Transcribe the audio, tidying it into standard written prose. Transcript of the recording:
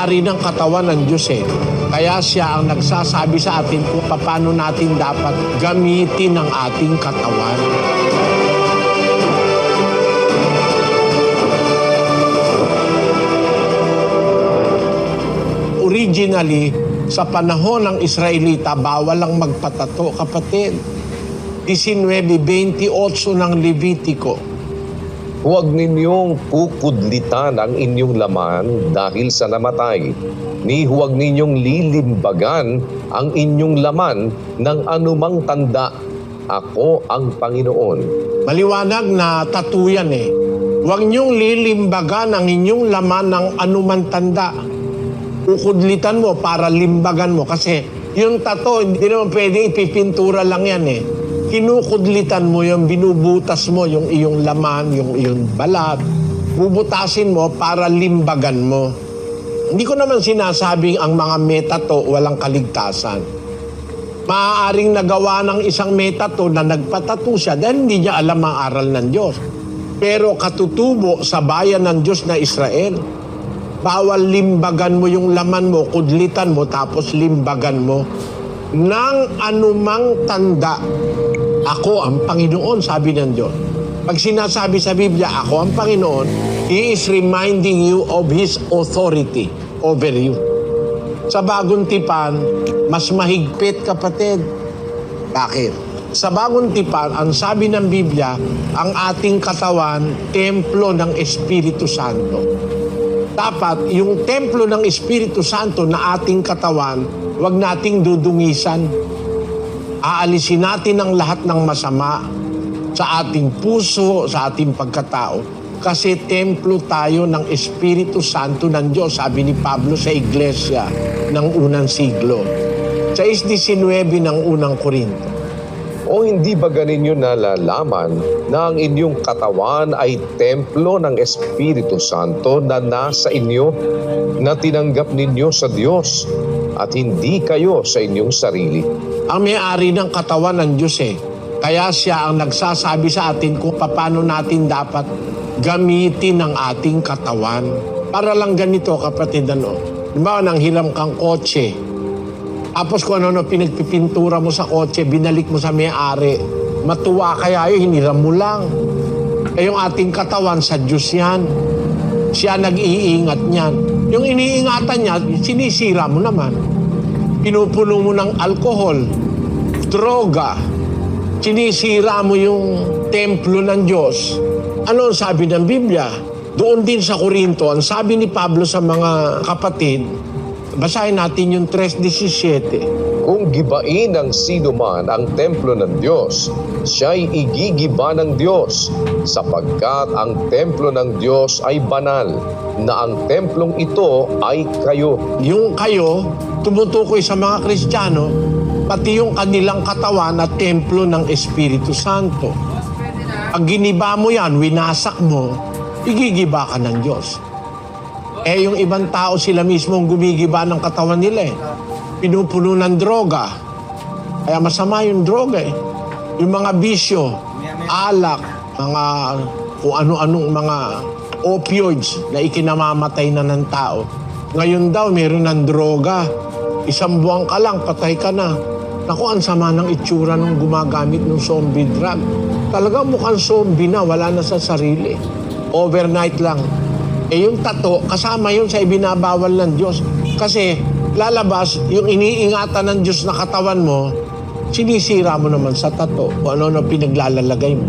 may-ari ng katawan ng Diyos eh. Kaya siya ang nagsasabi sa atin kung paano natin dapat gamitin ang ating katawan. Originally, sa panahon ng Israelita, bawal lang magpatato, kapatid. 19:28 ng Levitico. Huwag ninyong kukudlitan ang inyong laman dahil sa namatay, ni huwag ninyong lilimbagan ang inyong laman ng anumang tanda. Ako ang Panginoon. Maliwanag na tattoo yan eh. Huwag niyong lilimbagan ang inyong laman ng anumang tanda. Kukudlitan mo para limbagan mo. Kasi yung tattoo, hindi naman pwede ipipintura lang yan eh. Kinukudlitan mo yung binubutas mo, yung iyong laman, yung iyong balat. Bubutasin mo para limbagan mo. Hindi ko naman sinasabing ang mga metato walang kaligtasan. Maaaring nagawa ng isang metato na nagpatato siya dahil hindi niya alam ang aral ng Diyos. Pero katutubo sa bayan ng Diyos na Israel, bawal limbagan mo yung laman mo, kudlitan mo, tapos limbagan mo ng anumang tanda. Ako ang Panginoon, sabi ng Diyos. Pag sinasabi sa Biblia, ako ang Panginoon, He is reminding you of His authority over you. Sa Bagong Tipan, mas mahigpit, kapatid. Bakit? Sa Bagong Tipan, ang sabi ng Biblia, ang ating katawan, templo ng Espiritu Santo. Dapat yung templo ng Espiritu Santo na ating katawan, huwag nating dudungisan. Aalisin natin ang lahat ng masama sa ating puso, sa ating pagkatao. Kasi templo tayo ng Espiritu Santo ng Diyos, sabi ni Pablo sa iglesia ng unang siglo. 6:19 ng unang Korinto. O hindi ba ganinyo nalalaman na ang inyong katawan ay templo ng Espiritu Santo na nasa inyo, na tinanggap ninyo sa Diyos, at hindi kayo sa inyong sarili? Ang may-ari ng katawan ng Diyos eh. Kaya siya ang nagsasabi sa atin kung paano natin dapat gamitin ang ating katawan. Para lang ganito, kapatid, ano? Diba, nang hiram kang kotse, tapos kung ano pinagpipintura mo sa kotse, binalik mo sa may-ari, matuwa kaya yun, hiniram mo lang. Eh yung ating katawan, sa Diyos yan. Siya nag-iingat niyan. Yung iniingatan niya, sinisira mo naman. Pinupuno mo ng alkohol, droga, sinisira mo yung templo ng Diyos. Ano ang sabi ng Biblia? Doon din sa Korinto, ang sabi ni Pablo sa mga kapatid, basahin natin yung 3:17. Kung gibain ng sino man ang templo ng Diyos, siya'y igigiba ng Diyos, sapagkat ang templo ng Diyos ay banal, na ang templong ito ay kayo. Yung kayo, tumutukoy sa mga Kristiyano, pati yung kanilang katawan at templo ng Espiritu Santo. Pag giniba mo yan, winasak mo, igigiba ka ng Diyos. Eh yung ibang tao, sila mismo ang gumigiba ng katawan nila eh. Pinupuno ng droga. Kaya masama yung droga eh. Yung mga bisyo, alak, mga kung ano-anong mga opioids na ikinamamatay na ng tao. Ngayon daw, meron ng droga. 1 buwan ka lang, patay ka na. Naku, ang sama ng itsura nung gumagamit ng zombie drug. Talaga mukhang zombie na, wala na sa sarili. Overnight lang. Eh yung tato, kasama yun sa ibinabawal ng Diyos. Kasi lalabas, yung iniingatan ng Diyos na katawan mo, sinisira mo naman sa tato. O ano-ano pinaglalalagay mo.